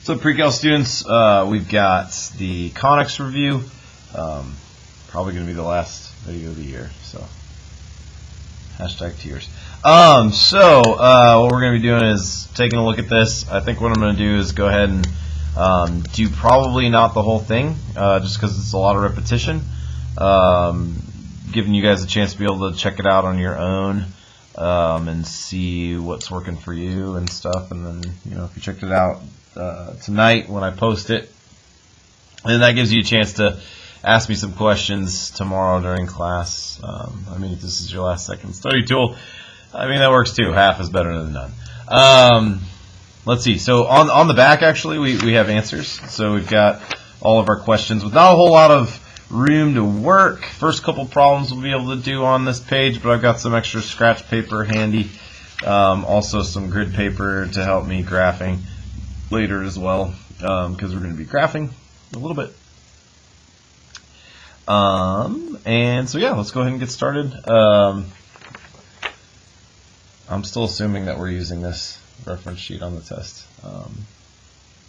So pre-cal students, we've got the Conics review. Probably going to be the last video of the year, so #tears. What we're going to be doing is taking a look at this. I think what I'm going to do is go ahead and do probably not the whole thing, just because it's a lot of repetition. Giving you guys a chance to be able to check it out on your own. And see what's working for you and stuff, and then if you checked it out tonight when I post it, then that gives you a chance to ask me some questions tomorrow during class. I mean, if this is your last second study tool, I mean that works too. Half is better than none. Let's see. So on the back, actually, we have answers. So we've got all of our questions with not a whole lot of room to work. First couple problems we'll be able to do on this page, but I've got some extra scratch paper handy. Also some grid paper to help me graphing later as well, because we're going to be graphing a little bit. And so yeah, let's go ahead and get started. I'm still assuming that we're using this reference sheet on the test.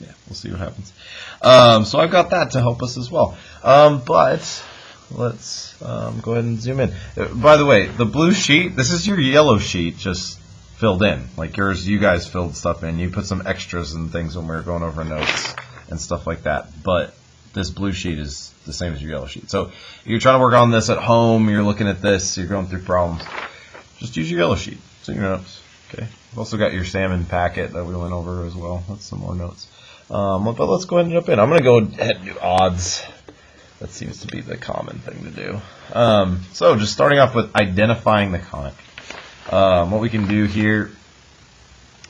Yeah, we'll see what happens. So I've got that to help us as well. But let's go ahead and zoom in. By the way, the blue sheet, this is your yellow sheet just filled in. Like yours, you guys filled stuff in. You put some extras and things when we were going over notes and stuff like that. But this blue sheet is the same as your yellow sheet. So if you're trying to work on this at home, you're looking at this, you're going through problems, just use your yellow sheet. It's in your notes. Okay. We've also got your salmon packet that we went over as well. That's some more notes. But let's go ahead and jump in. I'm going to go ahead and do odds. That seems to be the common thing to do. So just starting off with identifying the conic. What we can do here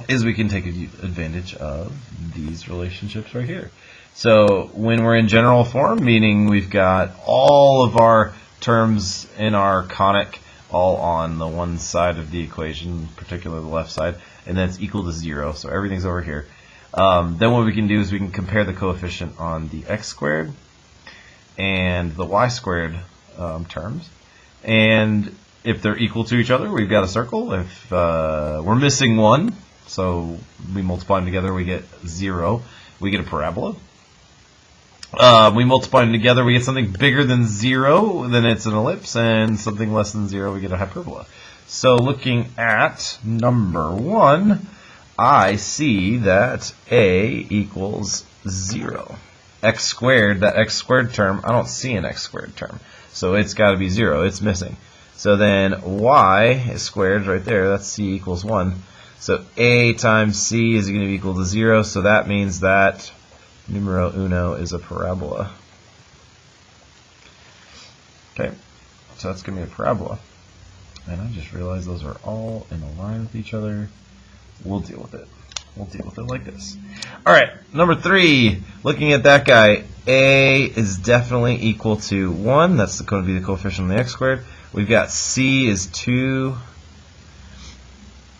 is we can take advantage of these relationships right here. So when we're in general form, meaning we've got all of our terms in our conic all on the one side of the equation, particularly the left side, and that's equal to 0, so everything's over here. Then what we can do is we can compare the coefficient on the x squared and the y squared terms. And if they're equal to each other, we've got a circle. If we're missing one, so we multiply them together, we get 0. We get a parabola. We multiply them together, we get something bigger than 0, then it's an ellipse, and something less than 0, we get a hyperbola. So looking at number 1, I see that a equals 0. X squared, that x squared term, I don't see an x squared term. So it's got to be 0. It's missing. So then y squared right there, that's c equals 1. So a times c is going to be equal to 0. So that means that numero uno is a parabola. Okay, so that's going to be a parabola. And I just realized those are all in a line with each other. We'll deal with it. We'll deal with it like this. All right, number 3, looking at that guy, a is definitely equal to 1. That's going to be the coefficient of the x squared. We've got c is 2.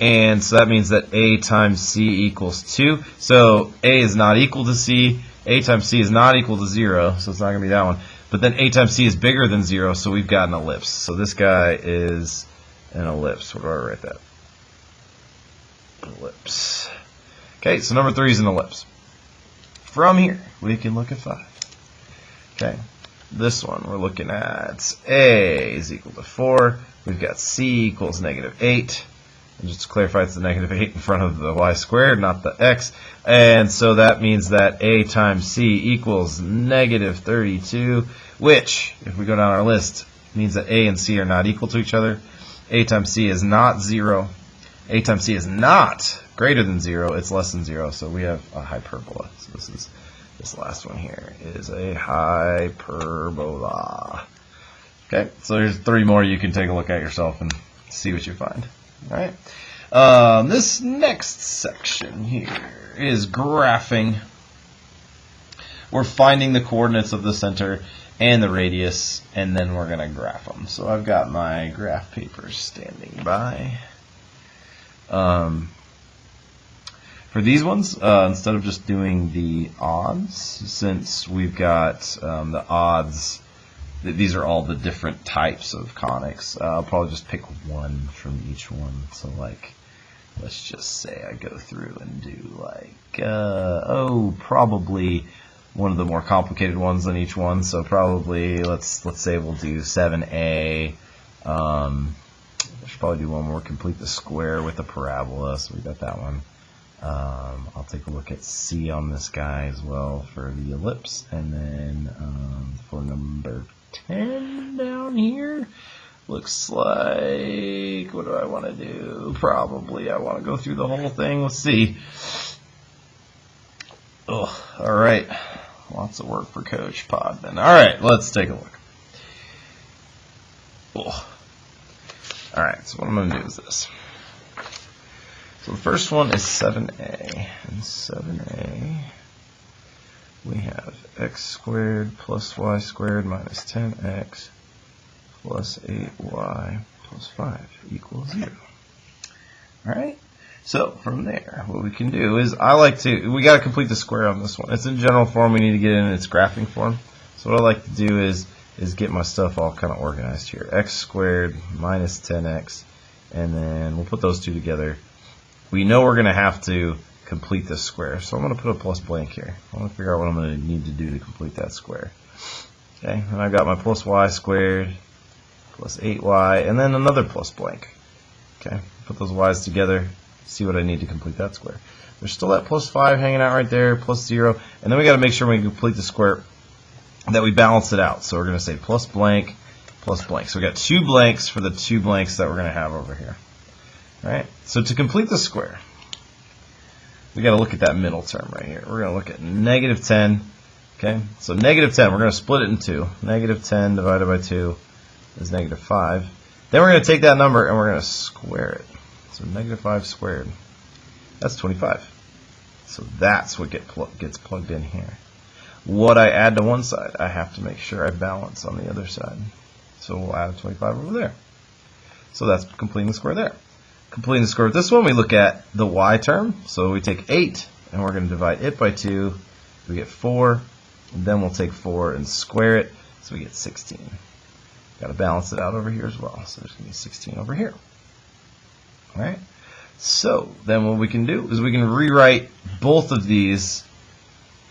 And so that means that a times c equals 2. So a is not equal to c. A times c is not equal to 0, so it's not going to be that one. But then a times c is bigger than 0, so we've got an ellipse. So this guy is an ellipse. Where do I write that? Ellipse. Okay, so number 3 is an ellipse. From here, we can look at 5. Okay, this one we're looking at a is equal to 4. We've got c equals -8. And just to clarify, it's the -8 in front of the y squared, not the x. And so that means that a times c equals -32, which, if we go down our list, means that a and c are not equal to each other. A times c is not 0. A times c is not greater than 0. It's less than 0, so we have a hyperbola. So this last one here is a hyperbola. Okay, so there's 3 more you can take a look at yourself and see what you find. All right. This next section here is graphing. We're finding the coordinates of the center and the radius, and then we're going to graph them. So I've got my graph paper standing by. For these ones, instead of just doing the odds, since we've got the odds, these are all the different types of conics. I'll probably just pick one from each one. So like let's just say I go through and do like, probably one of the more complicated ones on each one. So probably, let's say we'll do 7a. I should probably do one more, complete the square with a parabola. So we got that one. I'll take a look at C on this guy as well for the ellipse. And then for number 10 down here, looks like, what do I want to do? Probably I want to go through the whole thing. Let's see. Oh, all right. Lots of work for Coach Podman. All right, let's take a look. Oh. All right, so what I'm going to do is this. So the first one is 7a. And 7a, we have x squared plus y squared minus 10x plus 8y plus 5 equals 0. All right? So from there, what we can do is, we got to complete the square on this one. It's in general form. We need to get it in its graphing form. So what I like to do is get my stuff all kind of organized here. X squared minus 10x, and then we'll put those two together. We know we're going to have to complete this square, so I'm going to put a plus blank here. I want to figure out what I'm going to need to do to complete that square. Okay, and I've got my plus y squared plus 8y, and then another plus blank. Okay, put those y's together, see what I need to complete that square. There's still that plus 5 hanging out right there, plus 0, and then we got to make sure when we complete the square that we balance it out. So we're going to say plus blank, plus blank. So we got 2 blanks for the 2 blanks that we're going to have over here. All right, so to complete the square, we got to look at that middle term right here. We're going to look at negative 10. Okay, so negative 10, we're going to split it in 2. Negative 10 divided by 2 is negative 5. Then we're going to take that number and we're going to square it. So negative 5 squared, that's 25. So that's what gets plugged in here. What I add to one side, I have to make sure I balance on the other side. So we'll add a 25 over there. So that's completing the square there. Completing the square with this one, we look at the y term. So we take 8, and we're going to divide it by 2. We get 4. And then we'll take 4 and square it. So we get 16. Got to balance it out over here as well. So there's going to be 16 over here. All right. So then what we can do is we can rewrite both of these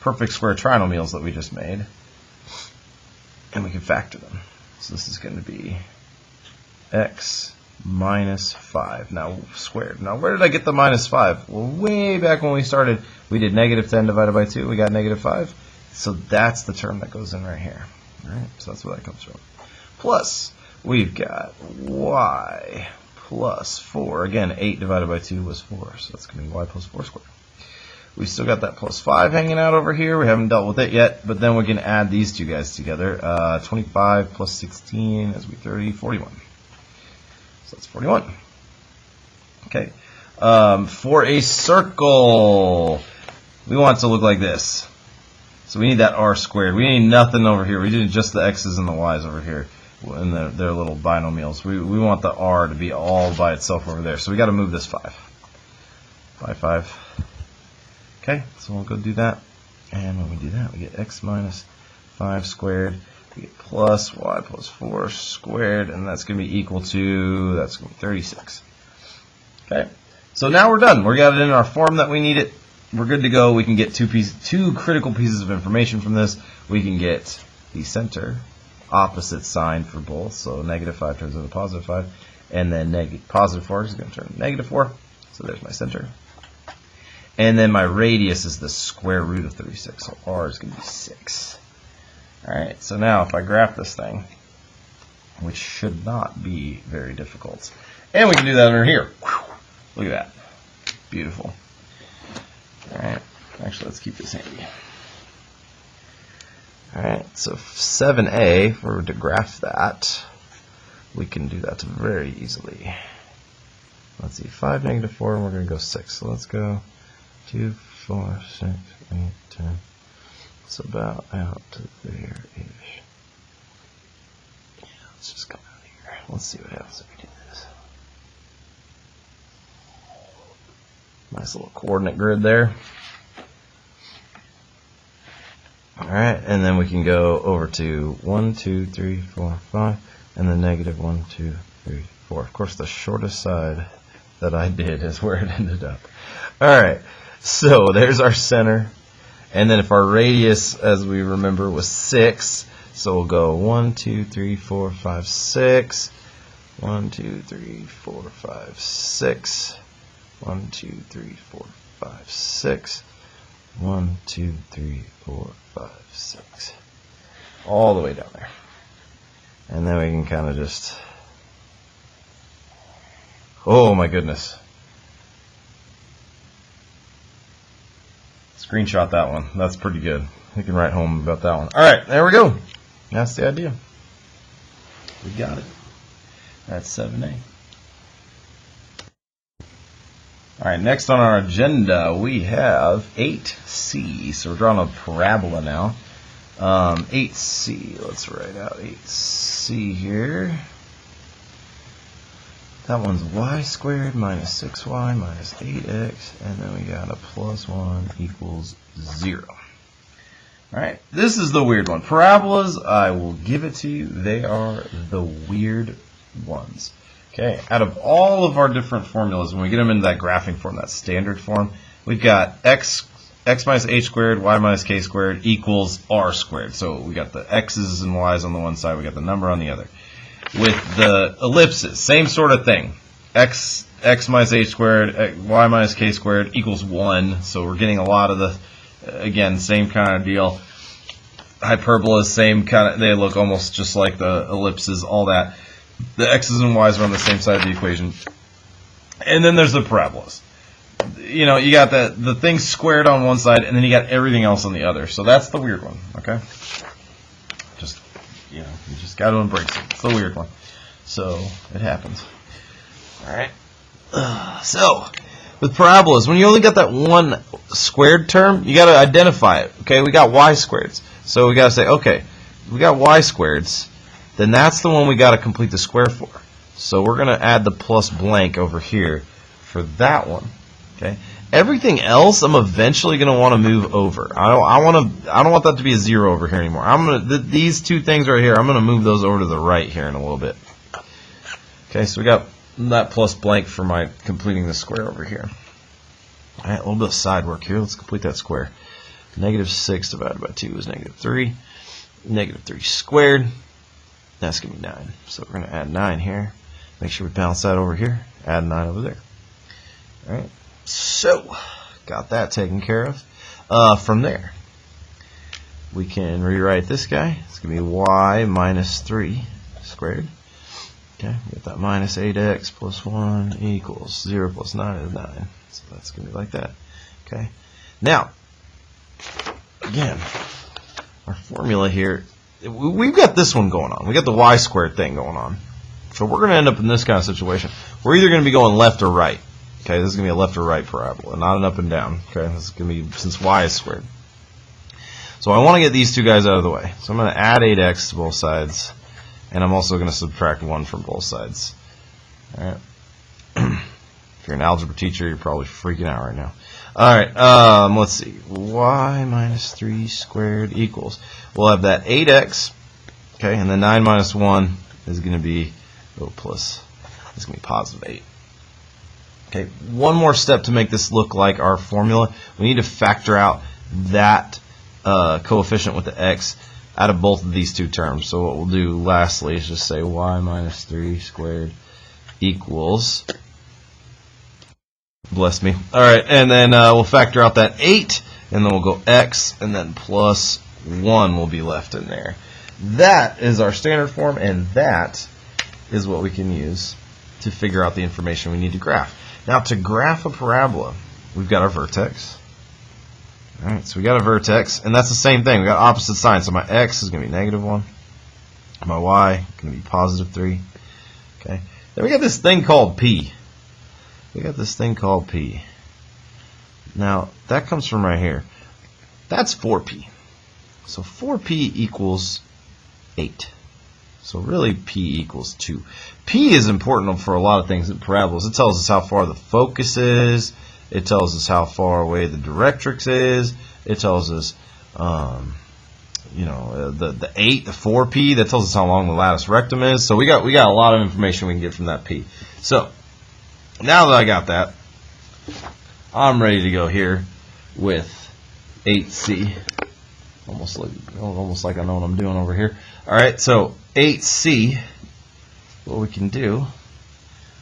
perfect square trinomials that we just made, and we can factor them. So this is going to be x minus 5, now squared. Now where did I get the minus 5? Well, way back when we started, we did negative 10 divided by 2, we got negative 5. So that's the term that goes in right here. All right, so that's where that comes from. Plus, we've got y plus 4. Again, 8 divided by 2 was 4, so that's going to be y plus 4 squared. We still got that plus 5 hanging out over here. We haven't dealt with it yet, but then we can add these two guys together. 25 plus 16 is 30, 41. So that's 41. Okay. For a circle, we want it to look like this. So we need that r squared. We need nothing over here. We need just the x's and the y's over here in their little binomials. We want the r to be all by itself over there. So we got to move this 5 by 5. Okay, so we'll go do that. And when we do that, we get x minus 5 squared. We get plus y plus 4 squared, and that's going to be equal to, that's going to be 36. Okay, so now we're done. We got it in our form that we need it. We're good to go. We can get two critical pieces of information from this. We can get the center, opposite sign for both. So negative 5 turns into positive 5, and then positive 4 is going to turn into negative 4. So there's my center. And then my radius is the square root of 36, so r is going to be 6. All right, so now if I graph this thing, which should not be very difficult, and we can do that under here. Whew, look at that. Beautiful. All right, actually, let's keep this handy. All right, so 7a, if we were to graph that, we can do that very easily. Let's see, 5, negative 4, and we're going to go 6. So let's go 2, 4, 6, 8, 10. It's about out to there-ish. Yeah, let's just come out here. Let's see what happens if we do this. Nice little coordinate grid there. Alright, and then we can go over to 1, 2, 3, 4, 5, and then negative 1, 2, 3, 4. Of course, the shortest side that I did is where it ended up. Alright, so there's our center. And then if our radius, as we remember, was 6, so we'll go 1, 2, 3, 4, 5, 6. 1, 2, 3, 4, 5, 6. 1, 2, 3, 4, 5, 6. 1, 2, 3, 4, 5, 6. All the way down there. And then we can kind of just... Oh my goodness. Screenshot that one. That's pretty good. You can write home about that one. Alright, there we go. That's the idea. We got it. That's 7A. Alright, next on our agenda we have 8C. So we're drawing a parabola now. 8C. Let's write out 8C here. That one's y squared minus 6y minus 8x, and then we got a plus 1 equals 0. Alright, this is the weird one. Parabolas, I will give it to you, they are the weird ones. Okay, out of all of our different formulas, when we get them into that graphing form, that standard form, we've got x minus h squared, y minus k squared equals r squared. So we got the x's and y's on the one side, we got the number on the other. With the ellipses, same sort of thing. X minus h squared, y minus k squared equals 1. So we're getting a lot of the, again, same kind of deal. Hyperbolas, same kind of, they look almost just like the ellipses, all that. The x's and y's are on the same side of the equation. And then there's the parabolas. You know, you got the thing squared on one side, and then you got everything else on the other. So that's the weird one, okay? Just, you know, you just got to embrace it. It's the weird one. So it happens. All right. So with parabolas, when you only got that one squared term, you got to identify it. Okay, we got y squareds. So we got to say, okay, we got y squareds. Then that's the one we got to complete the square for. So we're going to add the plus blank over here for that one. Okay. Everything else, I'm eventually going to want to move over. I don't want that to be a 0 over here anymore. These two things right here, I'm going to move those over to the right here in a little bit. Okay, so we got that plus blank for my completing the square over here. All right, a little bit of side work here. Let's complete that square. Negative 6 divided by 2 is negative 3. Negative 3 squared. That's going to be 9. So we're going to add 9 here. Make sure we balance that over here. Add 9 over there. All right. So, got that taken care of. From there, we can rewrite this guy. It's going to be y minus 3 squared. Okay, we got that minus 8x plus 1 equals 0 plus 9 is 9. So that's going to be like that. Okay. Now, again, our formula here, we've got this one going on. We got the y squared thing going on. So we're going to end up in this kind of situation. We're either going to be going left or right. Okay, this is going to be a left or right parabola, not an up and down. Okay, this is going to be, since y is squared. So I want to get these two guys out of the way. So I'm going to add 8x to both sides, and I'm also going to subtract 1 from both sides. All right. If you're an algebra teacher, you're probably freaking out right now. All right, let's see. Y minus 3 squared equals. We'll have that 8x, okay, and then 9 minus 1 is going to be, plus, it's going to be positive 8. Okay, one more step to make this look like our formula. We need to factor out that coefficient with the x out of both of these two terms. So what we'll do lastly is just say y minus 3 squared equals, bless me. All right, and then we'll factor out that 8, and then we'll go x, and then plus 1 will be left in there. That is our standard form, and that is what we can use to figure out the information we need to graph. Now, to graph a parabola, we've got our vertex. All right, so we got a vertex, and that's the same thing. We got opposite signs. So my x is going to be negative 1. My y is going to be positive 3. Okay. Then we got this thing called p. We got this thing called p. Now, that comes from right here. That's 4p. So 4p equals 8. So really, p equals 2. P is important for a lot of things in parabolas. It tells us how far the focus is. It tells us how far away the directrix is. It tells us, you know, the 4p. That tells us how long the latus rectum is. So we got a lot of information we can get from that p. So Now that I got that, I'm ready to go here with 8C. Almost like I know what I'm doing over here. All right, so 8C, what we can do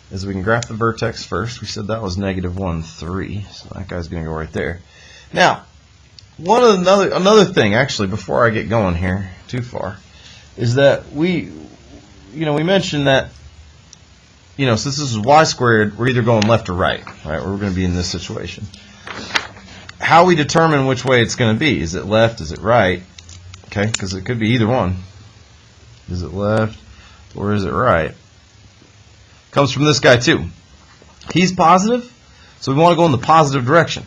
is we can graph the vertex first. We said that was -1, 3, so that guy's going to go right there. Now, another thing, actually, before I get going here too far, is that we mentioned that, since this is y squared, we're either going left or right? We're going to be in this situation. How we determine which way it's going to be? Is it left? Is it right? Okay, because it could be either one. Is it left or is it right? Comes from this guy too. He's positive, so we want to go in the positive direction.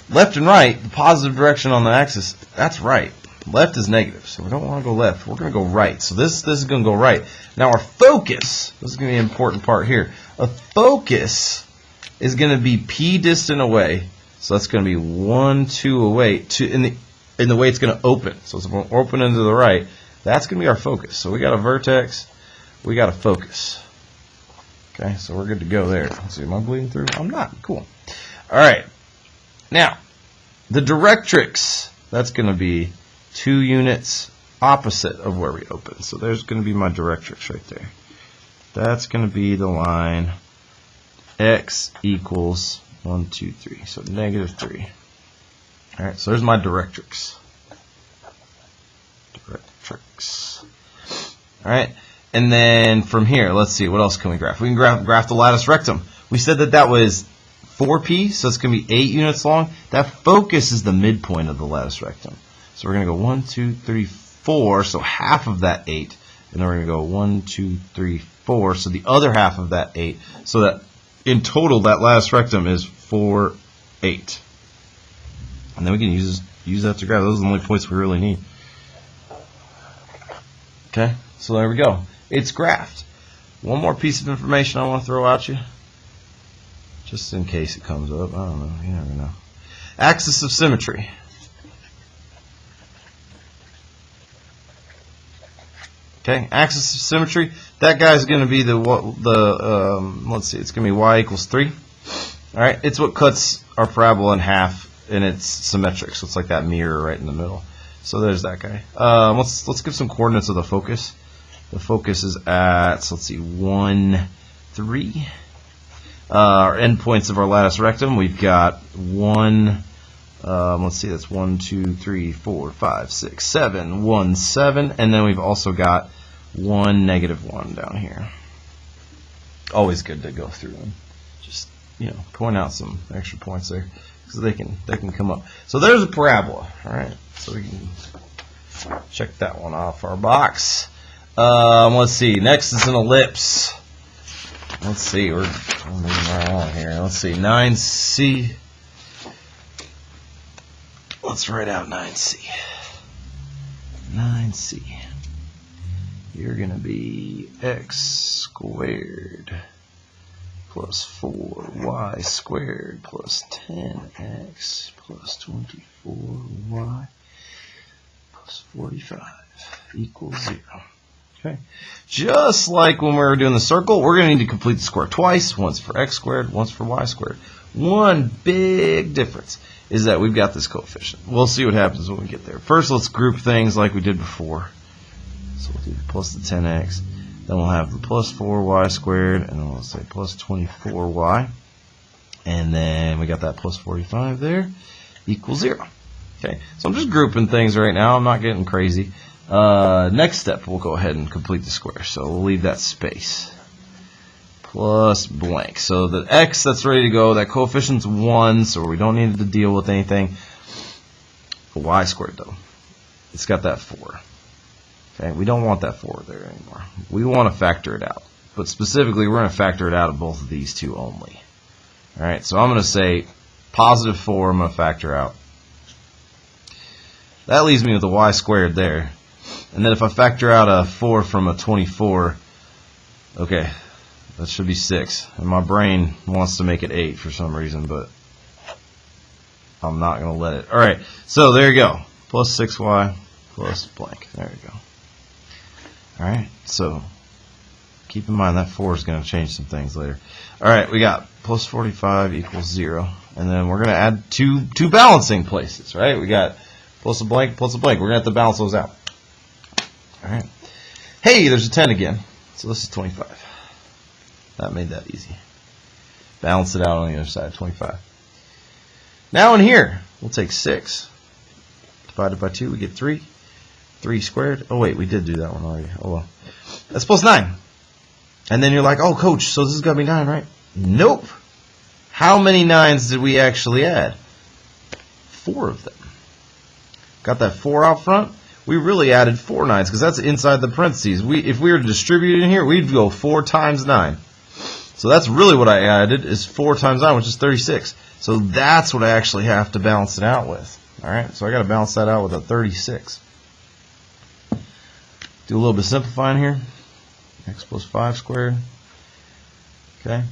Left and right, the positive direction on the axis, that's right. Left is negative, so we don't want to go left. We're going to go right. So this is going to go right. Now our focus, this is going to be an important part here. A focus is going to be p distant away. So that's going to be 1, 2 away in the way it's going to open. So it's going to open into the right. That's going to be our focus. So we got a vertex, we got a focus. Okay, so we're good to go there. Let's see, am I bleeding through? I'm not. Cool. All right. Now, the directrix, that's going to be 2 units opposite of where we open. So there's going to be my directrix right there. That's going to be the line x equals 1, 2, 3. So -3. All right, so there's my directrix. All right, and then from here, let's see, what else can we graph? We can graph the lattice rectum. We said that was 4p, so it's going to be 8 units long. That focus is the midpoint of the lattice rectum. So we're going to go 1, 2, 3, 4, so half of that 8. And then we're going to go 1, 2, 3, 4, so the other half of that 8. So that in total, that lattice rectum is 4, 8. And then we can use that to graph. Those are the only points we really need. Okay, so there we go. It's graphed. One more piece of information I want to throw at you, just in case it comes up. I don't know. You never know. Axis of symmetry. Okay, axis of symmetry. That guy's going to be let's see, it's going to be y equals 3. All right, it's what cuts our parabola in half, and it's symmetric, so it's like that mirror right in the middle. So there's that guy. Let's give some coordinates of the focus. The focus is at, so let's see, 1, 3. Our endpoints of our lattice rectum, we've got 1. Let's see, that's 1, 2, 3, 4, 5, 6, 7, 1, 7, and then we've also got 1, -1 down here. Always good to go through them. Just point out some extra points there because they can come up. So there's a parabola. All right, so we can check that one off our box. Let's see. Next is an ellipse. Let's see. We're moving right along here. Let's see. 9C. Let's write out 9C. 9C. You're going to be x squared plus 4y squared plus 10x plus 24y plus 45 equals 0. Okay. Just like when we were doing the circle, we're going to need to complete the square twice, once for x squared, once for y squared. One big difference is that we've got this coefficient. We'll see what happens when we get there. First, let's group things like we did before. So we'll do plus the 10x. Then we'll have the plus 4y squared, and then we'll say plus 24y. And then we got that plus 45 there, equals 0. Okay, so I'm just grouping things right now. I'm not getting crazy. Next step, we'll go ahead and complete the square. So we'll leave that space. Plus blank. So the x that's ready to go, that coefficient's 1, so we don't need to deal with anything. The y squared, though, it's got that 4. Okay, we don't want that 4 there anymore. We want to factor it out. But specifically, we're going to factor it out of both of these two only. All right, so I'm going to say positive 4, I'm going to factor out. That leaves me with a y squared there. And then if I factor out a 4 from a 24, okay, that should be 6. And my brain wants to make it 8 for some reason, but I'm not going to let it. All right, so there you go. Plus 6y plus blank. There you go. All right, so Keep in mind that 4 is going to change some things later. All right, we got plus 45 equals 0. And then we're going to add two balancing places, right? We got plus a blank, plus a blank. We're going to have to balance those out. All right. Hey, there's a 10 again. So this is 25. That made that easy. Balance it out on the other side, 25. Now in here, we'll take 6. Divided by 2, we get 3. 3 squared. Oh, wait, we did do that one already. Oh, well. That's plus 9. And then you're like, oh, coach, so this is going to be 9, right? Nope. How many 9s did we actually add? 4 of them. Got that 4 out front? We really added 4 9s because that's inside the parentheses. If we were to distribute it in here, we'd go 4 times 9. So that's really what I added is 4 times 9, which is 36. So that's what I actually have to balance it out with. All right, so I got to balance that out with a 36. Do a little bit of simplifying here. X plus 5 squared. Okay,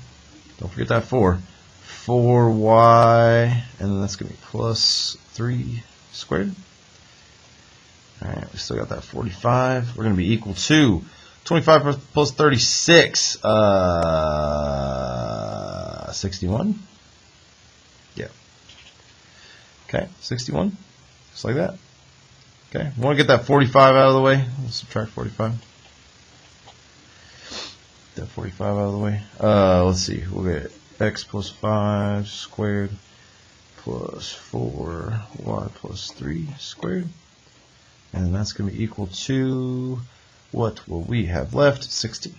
don't forget that 4. 4y, and then that's going to be plus 3 squared. All right, we still got that 45. We're going to be equal to 25 plus 36, 61. Yeah. Okay, 61, just like that. Okay, we want to get that 45 out of the way. Let's subtract 45. Get that 45 out of the way. Let's see, we'll get x plus 5 squared plus 4y plus 3 squared. And that's going to be equal to, what will we have left? 16.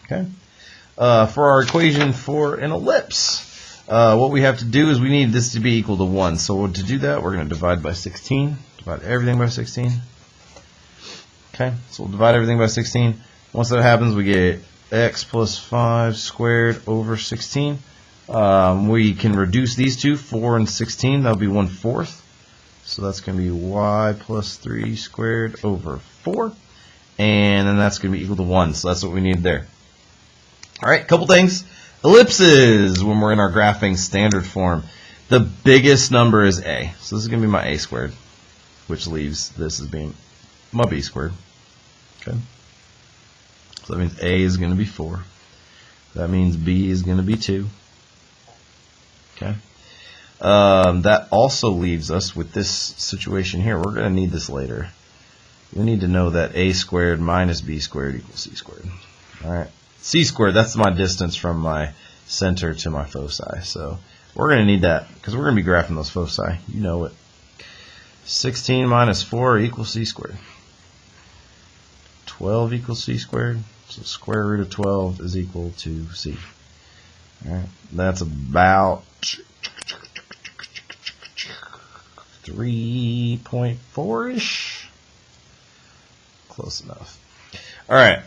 Okay. For our equation for an ellipse, what we have to do is we need this to be equal to 1. So to do that, we're going to divide by 16. Divide everything by 16. Okay, so we'll divide everything by 16. Once that happens, we get x plus 5 squared over 16. We can reduce these two, 4 and 16. That'll be 1/4. So that's going to be y plus 3 squared over 4. And then that's going to be equal to 1. So that's what we need there. All right, couple things. Ellipses, when we're in our graphing standard form, the biggest number is a. So this is going to be my a squared, which leaves this as being my b squared. Okay. So that means a is going to be 4. That means b is going to be 2. Okay. That also leaves us with this situation here. We're going to need this later. We need to know that a squared minus b squared equals c squared. All right. C squared, that's my distance from my center to my foci. So we're going to need that because we're going to be graphing those foci. You know it. 16 minus 4 equals c squared. 12 equals c squared. So square root of 12 is equal to c. All right. That's about 3.4-ish. Close enough. All right.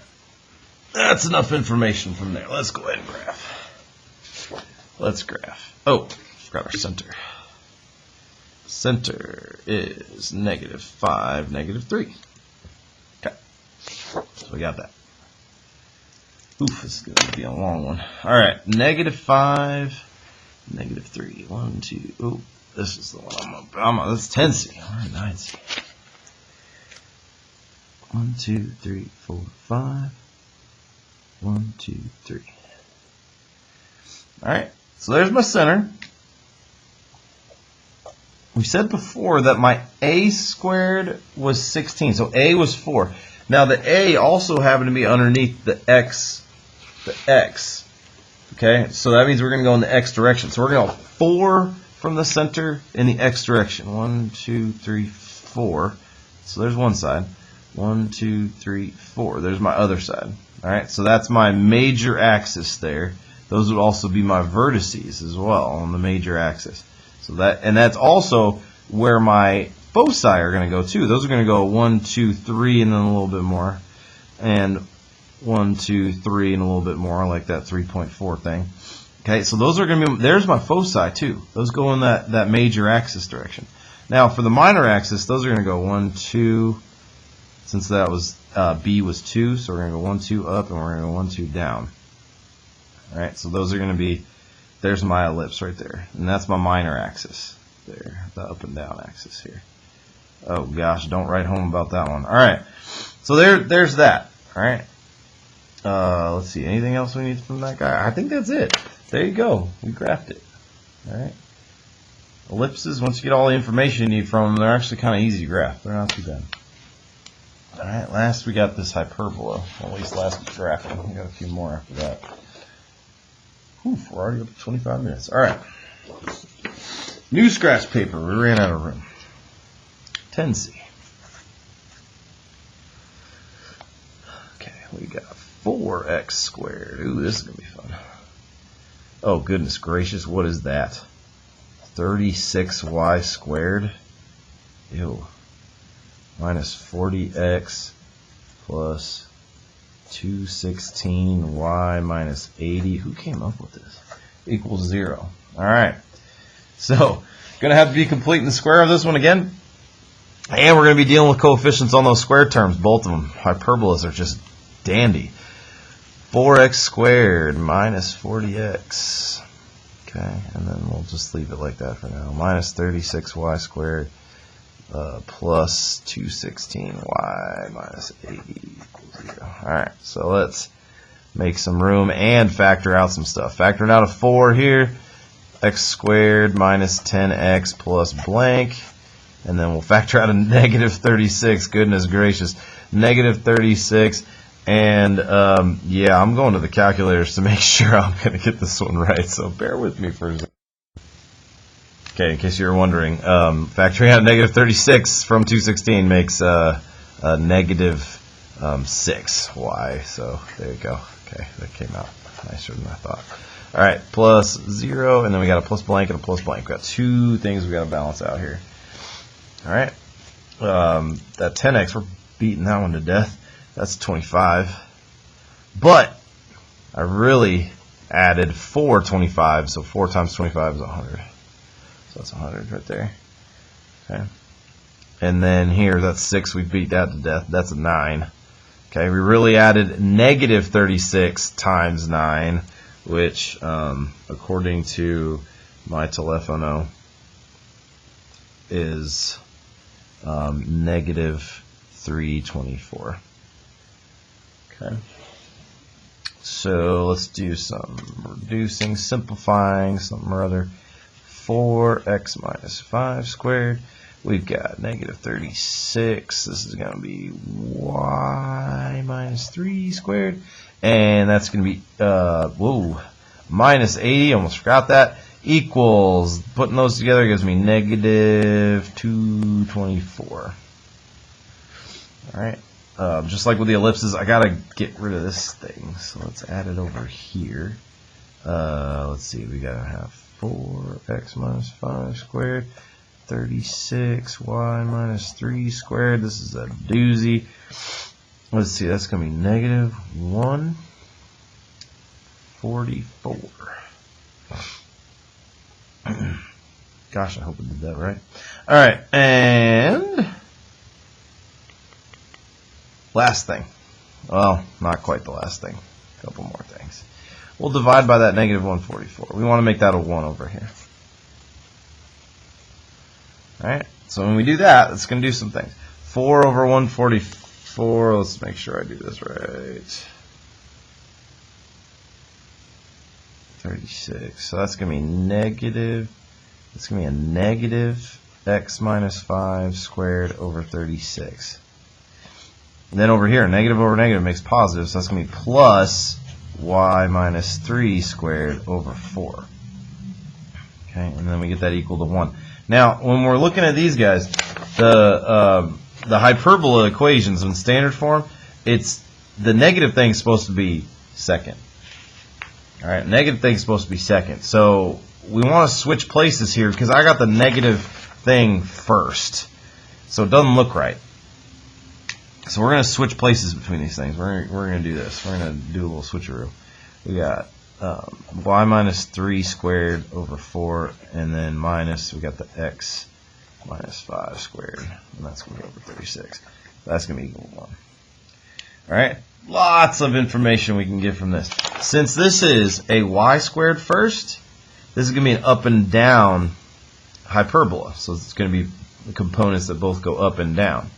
That's enough information from there. Let's go ahead and graph. Let's graph. Oh, forgot our center. Center is -5, -3. Okay. So we got that. Oof, this is going to be a long one. All right. -5, -3. 1, 2. Oh, this is the one I'm on. This is 10C. All right, 9C. 1, 2, 3, 4, 5. 1, 2, 3. All right, so there's my center. We said before that my a squared was 16, so a was 4. Now the a also happened to be underneath the x. Okay, so that means we're going to go in the x direction. So we're going to go 4 from the center in the x direction. 1, 2, 3, 4. So there's one side. 1, 2, 3, 4. There's my other side. All right, so that's my major axis there. Those would also be my vertices as well on the major axis. So that's also where my foci are going to go too. Those are going to go 1, 2, 3, and then a little bit more, and 1, 2, 3, and a little bit more, like that 3.4 thing. Okay, so those are going to be. There's my foci too. Those go in that major axis direction. Now for the minor axis, those are going to go 1, 2. Since that was B was 2, so we're going to go 1, 2 up, and we're going to go 1, 2 down. All right, so those are going to be, there's my ellipse right there. And that's my minor axis there, the up and down axis here. Oh, gosh, don't write home about that one. All right, so there's that. All right, Let's see, anything else we need from that guy? I think that's it. There you go. We graphed it. All right. Ellipses, once you get all the information you need from them, they're actually kind of easy to graph. They're not too bad. All right, last we got this hyperbola. Well, at least last graphing. We got a few more after that. Whew, we're already up to 25 minutes. All right. New scratch paper. We ran out of room. 10C. Okay, we got 4x squared. Ooh, this is going to be fun. Oh, goodness gracious. What is that? 36y squared? Ew. Minus 40x plus 216y minus 80. Who came up with this? Equals 0. All right. So, going to have to be completing the square of this one again. And we're going to be dealing with coefficients on those square terms, both of them. Hyperbolas are just dandy. 4x squared minus 40x. Okay, and then we'll just leave it like that for now. Minus 36y squared plus 216y minus 80 equals 0. Alright, so let's make some room and factor out some stuff. Factoring out a 4 here. X squared minus 10x plus blank. And then we'll factor out a negative 36. Goodness gracious. Negative 36. And, yeah, I'm going to the calculators to make sure I'm going to get this one right. So bear with me for a second. Okay, in case you were wondering, factoring out negative 36 from 216 makes a negative 6y. So there you go. Okay, that came out nicer than I thought. All right, plus 0, and then we got a plus blank and a plus blank. We got two things we got to balance out here. All right, that 10x, we're beating that one to death. That's 25. But I really added 4 25, so 4 times 25 is 100. So that's 100 right there. Okay. And then here, that's 6. We beat that to death. That's a 9. Okay, we really added negative 36 times 9, which, according to my telefono, is negative 324. Okay. So let's do some reducing, simplifying, something or other. 4x minus 5 squared. We've got negative 36. This is going to be y minus 3 squared. And that's going to be, minus 80. Almost forgot that. Equals, putting those together gives me negative 224. All right. Just like with the ellipses, I got to get rid of this thing. So let's add it over here. Let's see. We got to have 4x minus 5 squared. 36y minus 3 squared. This is a doozy. Let's see. That's going to be negative 144. Gosh, I hope I did that right. All right. And last thing. Well, not quite the last thing. A couple more things. We'll divide by that negative 144. We want to make that a 1 over here. Alright, so when we do that, it's going to do some things. 4 over 144, let's make sure I do this right. 36, so that's going to be negative, it's going to be a negative x minus 5 squared over 36. And then over here, negative over negative makes positive, so that's going to be plus y minus 3 squared over 4. Okay, and then we get that equal to 1. Now, when we're looking at these guys, the hyperbola equations in standard form, it's the negative thing is supposed to be second. All right, negative thing is supposed to be second. So we want to switch places here because I got the negative thing first. So it doesn't look right. So we're going to switch places between these things. We're going to do this. We're going to do a little switcheroo. We got y minus 3 squared over 4, and then minus, we got the x minus 5 squared, and that's going to be over 36. That's going to be equal to 1. Alright, lots of information we can get from this. Since this is a y squared first, this is going to be an up and down hyperbola. So it's going to be the components that both go up and down.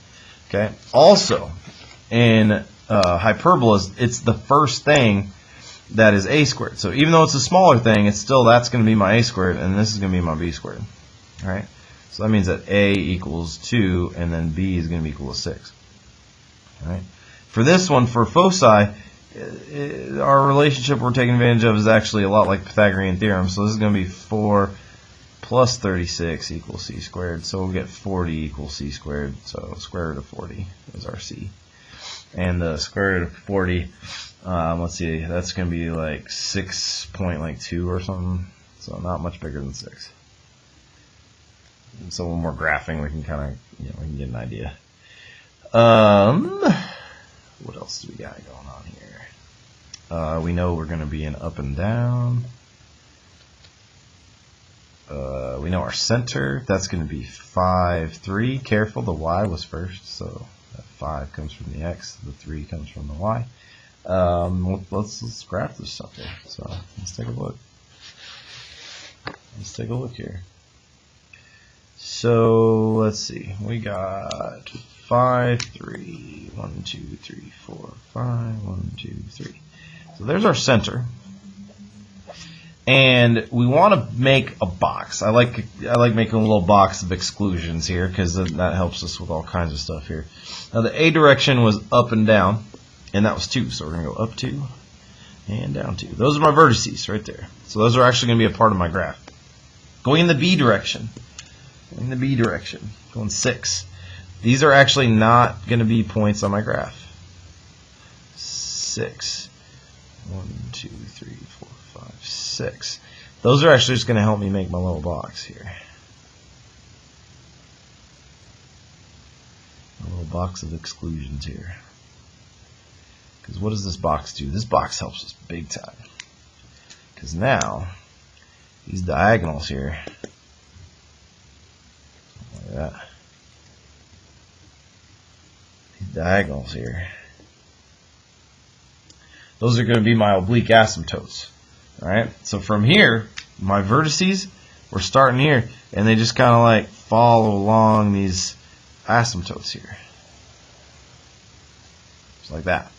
Okay. Also, in hyperbola, it's the first thing that is a squared. So even though it's a smaller thing, it's still, that's going to be my a squared, and this is going to be my b squared. All right? So that means that a equals 2, and then b is going to be equal to 6. All right? For this one, for foci, our relationship we're taking advantage of is actually a lot like Pythagorean theorem. So this is going to be 4 plus 36 equals c squared. So we'll get 40 equals c squared. So square root of 40 is our c. And the square root of 40, let's see, that's going to be like 6.2 or something. So not much bigger than 6. And so when we're graphing, we can kind of, we can get an idea. What else do we got going on here? We know we're going to be in up and down. We know our center. That's going to be 5, 3. Careful, the y was first, so that 5 comes from the x, the 3 comes from the y. Let's graph this sucker. So let's take a look. Let's take a look here. So let's see. We got 5, 3, 1, 2, 3, 4, 5, 1, 2, 3. So there's our center. And we want to make a box. I like making a little box of exclusions here because that helps us with all kinds of stuff here. Now the A direction was up and down, and that was 2. So we're going to go up 2 and down 2. Those are my vertices right there. So those are actually going to be a part of my graph. Going in the B direction. Going 6. These are actually not going to be points on my graph. 6. 1, 2, 3, 4, 5, 6. Those are actually just going to help me make my little box here. A little box of exclusions here. Because what does this box do? This box helps us big time. Because now, these diagonals here, like that. These diagonals here, those are going to be my oblique asymptotes. Alright, so from here, my vertices, we're starting here, and they just kind of like follow along these asymptotes here. Just like that.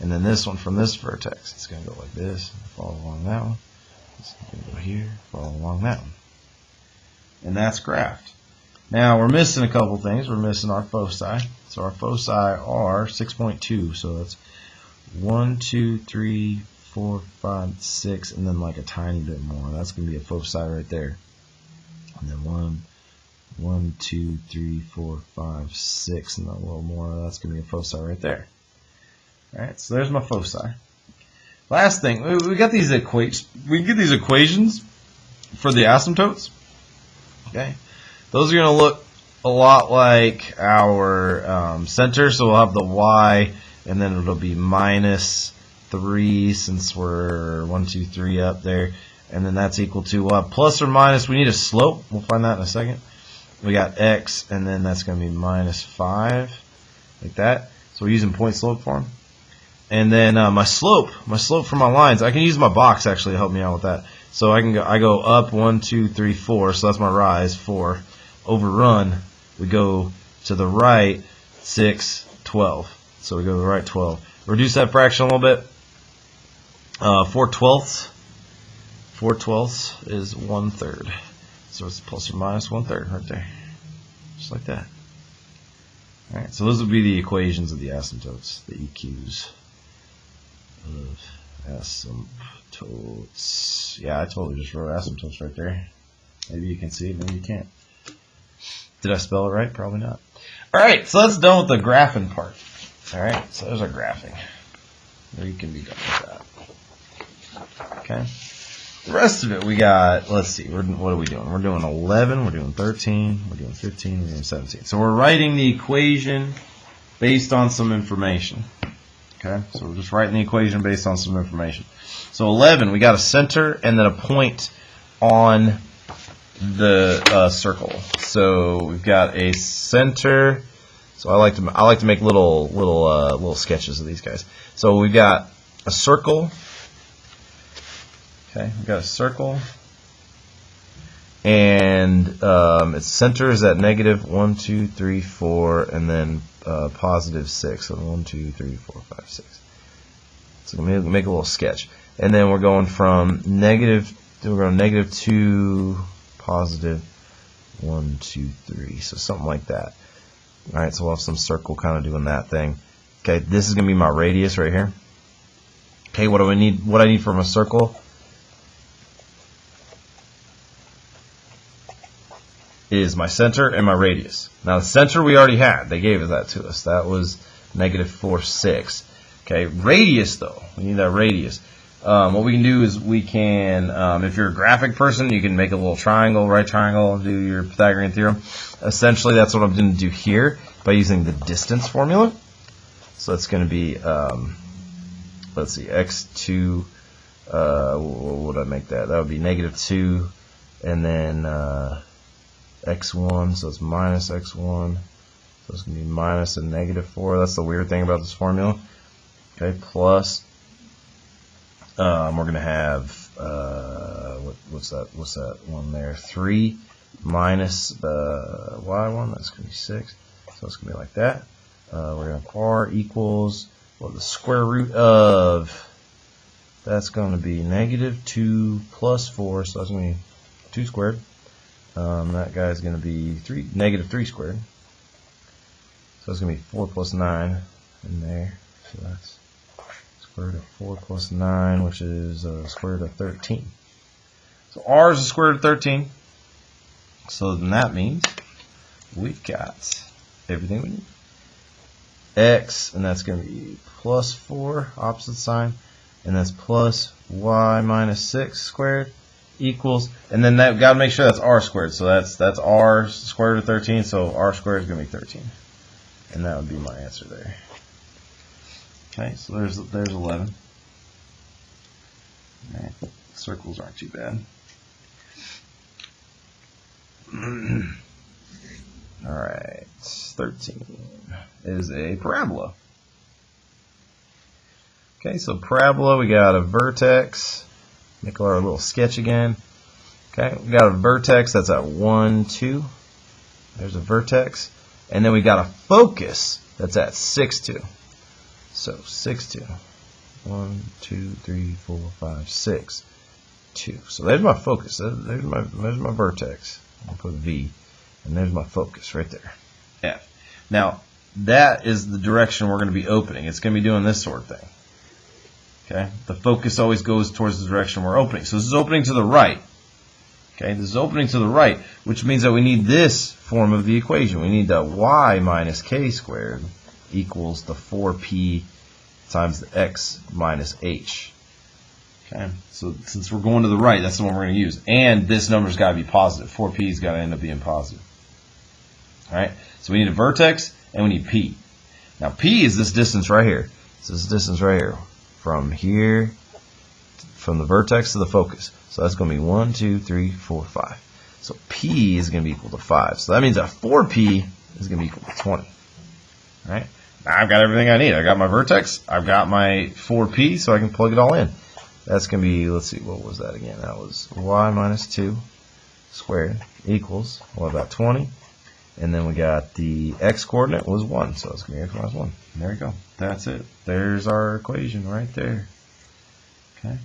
And then this one from this vertex, it's going to go like this, follow along that one. It's going to go here, follow along that one. And that's graphed. Now, we're missing a couple things. We're missing our foci. So our foci are 6.2, so that's 1, 2, 3, 4, 5, 6, and then like a tiny bit more. That's going to be a foci right there. And then 1, 2, 3, 4, 5, 6, and then a little more. That's going to be a foci right there. Alright, so there's my foci. Last thing, we got these equations. We can get these equations for the asymptotes. Okay, those are going to look a lot like our center. So we'll have the y, and then it'll be minus 3 since we're 1, 2, 3 up there, and then that's equal to plus or minus. We need a slope. We'll find that in a second. We got x, and then that's going to be minus 5, like that. So we're using point slope form. And then my slope for my lines, I can use my box actually to help me out with that. So I go up 1, 2, 3, 4. So that's my rise 4. Overrun, we go to the right 6, 12. So we go to the right 12. Reduce that fraction a little bit. 4 twelfths. 4 twelfths is 1/3. So it's plus or minus 1/3 right there. Just like that. Alright, so those would be the equations of the asymptotes, the EQs of asymptotes. Yeah, I totally just wrote asymptotes right there. Maybe you can see it, maybe you can't. Did I spell it right? Probably not. Alright, so that's done with the graphing part. Alright, so there's our graphing. We can be done with that. Okay. The rest of it we got, let's see, what are we doing? We're doing 11, we're doing 13, we're doing 15, we're doing 17. So we're writing the equation based on some information. Okay, so we're just writing the equation based on some information. So 11, we got a center and then a point on the circle. So we've got a center. So I like to make little sketches of these guys. So we've got a circle. Okay, we've got a circle, and its center is at negative 1, 2, 3, 4, and then positive 6. So 1, 2, 3, 4, 5, 6. So we're going to make a little sketch. And then we're going from negative 2, positive 1, 2, 3. So something like that. All right, so we'll have some circle kind of doing that thing. Okay, this is going to be my radius right here. Okay, what do I need? What I need from a circle is my center and my radius. Now the center we already had. They gave that to us. That was negative 4, 6. Okay, radius though. We need that radius. What we can do is we can, if you're a graphic person, you can make a little triangle, right triangle, do your Pythagorean theorem. Essentially, that's what I'm going to do here by using the distance formula. So that's going to be, let's see, x2, what would I make that? That would be negative 2, and then x1, so it's minus x1. So it's going to be minus a negative 4. That's the weird thing about this formula. Okay, plus, we're going to have, what's that one there? 3 minus the y1, that's going to be 6. So it's going to be like that. We're going to have r equals, well, the square root of, that's going to be negative 2 plus 4, so that's going to be 2 squared. That guy's going to be negative 3 squared. So it's going to be 4 plus 9 in there. So that's square root of 4 plus 9, which is square root of 13. So r is the square root of 13. So then that means we've got everything we need. X, and that's going to be plus 4, opposite sign, and that's plus y minus 6 squared equals, and then that got to make sure that's r squared. So that's r square root of 13. So r squared is going to be 13, and that would be my answer there. Okay, so there's 11. Right. Circles aren't too bad. All right, 13 is a parabola. Okay, so parabola, we got a vertex. Make our little sketch again. Okay, we got a vertex that's at 1, 2. There's a vertex. And then we got a focus that's at 6, 2. So 6, 2. 1, 2, 3, 4, 5, 6, 2. So there's my focus. There's my vertex. I'll put a V. And there's my focus right there. F. Now, that is the direction we're going to be opening. It's going to be doing this sort of thing. Okay? The focus always goes towards the direction we're opening. So this is opening to the right. Okay? This is opening to the right, which means that we need this form of the equation. We need that y minus k squared equals the 4p times the x minus h. Okay? So since we're going to the right, that's the one we're going to use. And this number's got to be positive. 4p's got to end up being positive. All right? So we need a vertex, and we need p. Now, p is this distance right here. So this distance right here. From here, from the vertex to the focus. So that's going to be 1, 2, 3, 4, 5. So p is going to be equal to 5. So that means that 4p is going to be equal to 20. All right? Now I've got everything I need. I got my vertex. I've got my 4p, so I can plug it all in. That's going to be, let's see, what was that again? That was y minus 2 squared equals, well, about 20. And then we got the x coordinate was 1, so it's going to be x minus 1. And there we go. That's it. There's our equation right there. Okay.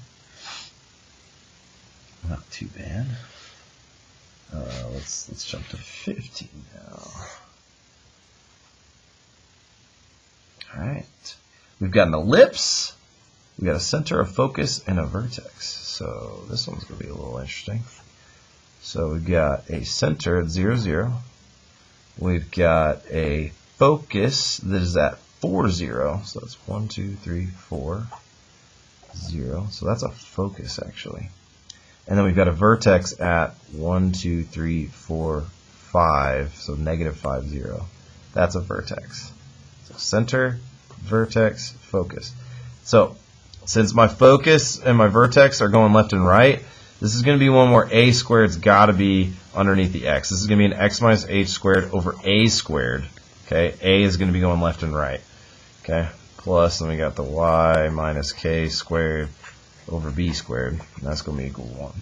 Not too bad. Let's jump to 15 now. All right. We've got an ellipse. We've got a center, a focus, and a vertex. So this one's going to be a little interesting. So we've got a center at 0, 0. We've got a focus that is at 4, 0. So that's 1, 2, 3, 4, 0. So that's a focus, actually. And then we've got a vertex at 1, 2, 3, 4, 5. So negative 5, 0. That's a vertex. So center, vertex, focus. So since my focus and my vertex are going left and right, this is going to be one where a squared's got to be underneath the x. This is going to be an x minus h squared over a squared. Okay, a is going to be going left and right. Okay, plus then we got the y minus k squared over b squared. And that's going to be equal to 1.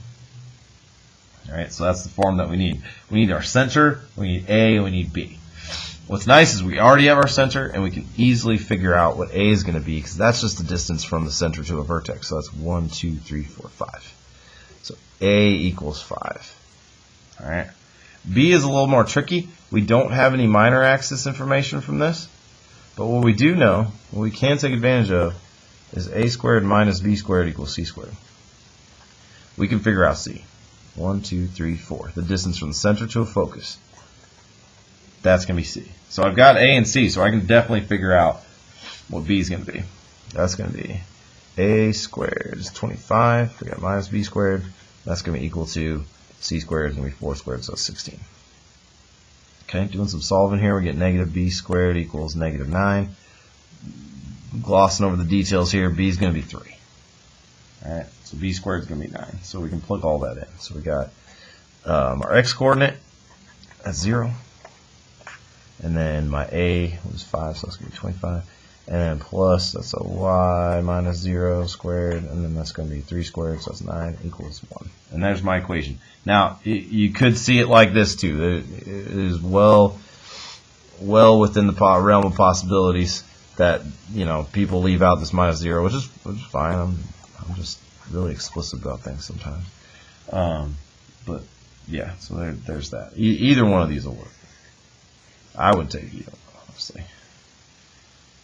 All right, so that's the form that we need. We need our center, we need A, and we need B. What's nice is we already have our center, and we can easily figure out what A is going to be, because that's just the distance from the center to a vertex. So that's 1, 2, 3, 4, 5. So A equals 5. All right. B is a little more tricky. We don't have any minor axis information from this, but what we do know, what we can take advantage of, is A squared minus B squared equals C squared. We can figure out C. 1, 2, 3, 4. The distance from the center to a focus. That's going to be C. So I've got A and C, so I can definitely figure out what B is going to be. That's going to be A squared is 25. We got minus B squared. That's going to be equal to C squared is going to be 4 squared, so it's 16. Okay, doing some solving here, we get negative B squared equals negative 9. Glossing over the details here, B is going to be 3. All right, so B squared is going to be 9. So we can plug all that in. So we got our x coordinate at 0. And then my A was 5, so that's going to be 25. And then plus, that's a y minus 0 squared. And then that's going to be 3 squared, so that's 9 equals 1. And there's my equation. Now, you could see it like this, too. It is well within the realm of possibilities that, you know, people leave out this minus 0, which is fine. I'm just really explicit about things sometimes. But, yeah, so there's that. Either one of these will work. I would take either one, honestly.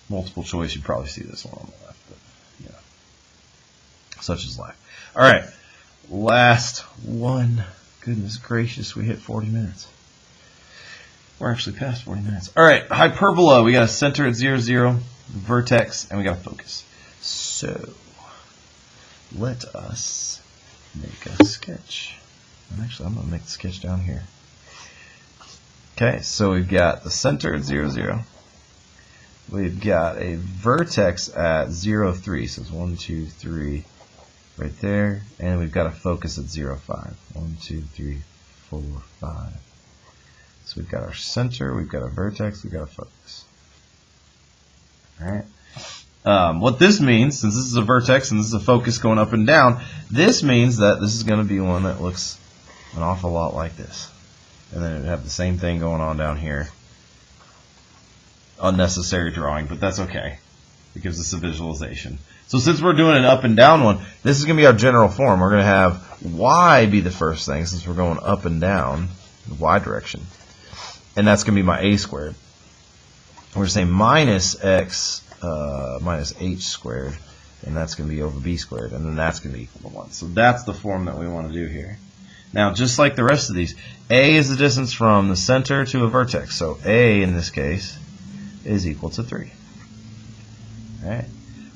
Multiple choice, you'd probably see this one on the left, but yeah, such is life. All right, last one. Goodness gracious, we hit 40 minutes. We're actually past 40 minutes. All right, hyperbola. We got a center at 0, 0, vertex, and we got a focus. So let us make a sketch. And actually, I'm going to make the sketch down here. Okay, so we've got the center at 0, 0. We've got a vertex at 0, 3. So it's 1, 2, 3 right there. And we've got a focus at 0, 5. 1, 2, 3, 4, 5. So we've got our center, we've got a vertex, we've got a focus. Alright. What this means, since this is a vertex and this is a focus going up and down, this means that this is going to be one that looks an awful lot like this. And then it would have the same thing going on down here. Unnecessary drawing, but that's okay. It gives us a visualization. So since we're doing an up and down one, this is going to be our general form. We're going to have y be the first thing since we're going up and down, the y direction. And that's going to be my a squared. We're going to say minus x minus h squared, and that's going to be over b squared, and then that's going to be equal to 1. So that's the form that we want to do here. Now, just like the rest of these, a is the distance from the center to a vertex. So a, in this case, is equal to 3. All right.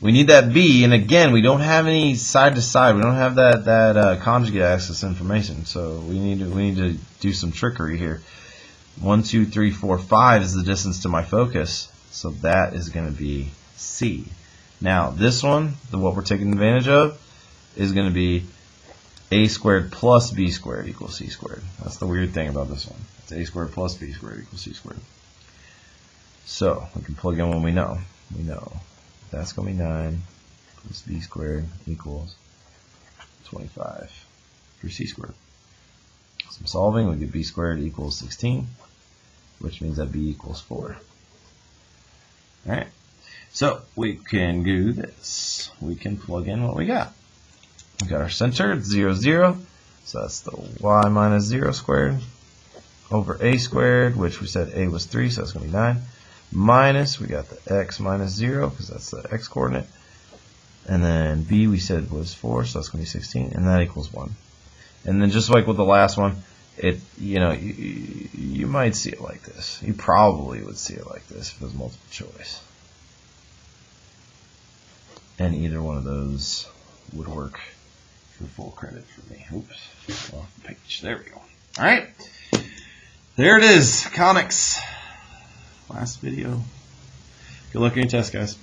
We need that b, and again, we don't have any side to side. We don't have that conjugate axis information. So we need to do some trickery here. 1, 2, 3, 4, 5 is the distance to my focus. So that is going to be c. Now, this one, what we're taking advantage of, is going to be a squared plus b squared equals c squared. That's the weird thing about this one. It's a squared plus b squared equals c squared. So we can plug in what we know. We know that's going to be 9 plus b squared equals 25 for c squared. Some solving, we get b squared equals 16, which means that b equals 4. Alright, so we can do this. We can plug in what we got. We've got our center at 0, 0, so that's the y minus 0 squared over a squared, which we said a was 3, so that's going to be 9. Minus, we got the x minus 0, because that's the x coordinate. And then b we said was 4, so that's going to be 16, and that equals 1. And then just like with the last one, you might see it like this. You probably would see it like this if it was multiple choice. And either one of those would work for full credit for me. Oops, off the page. There we go. All right, there it is. Conics. Last video. Good luck on your test, guys.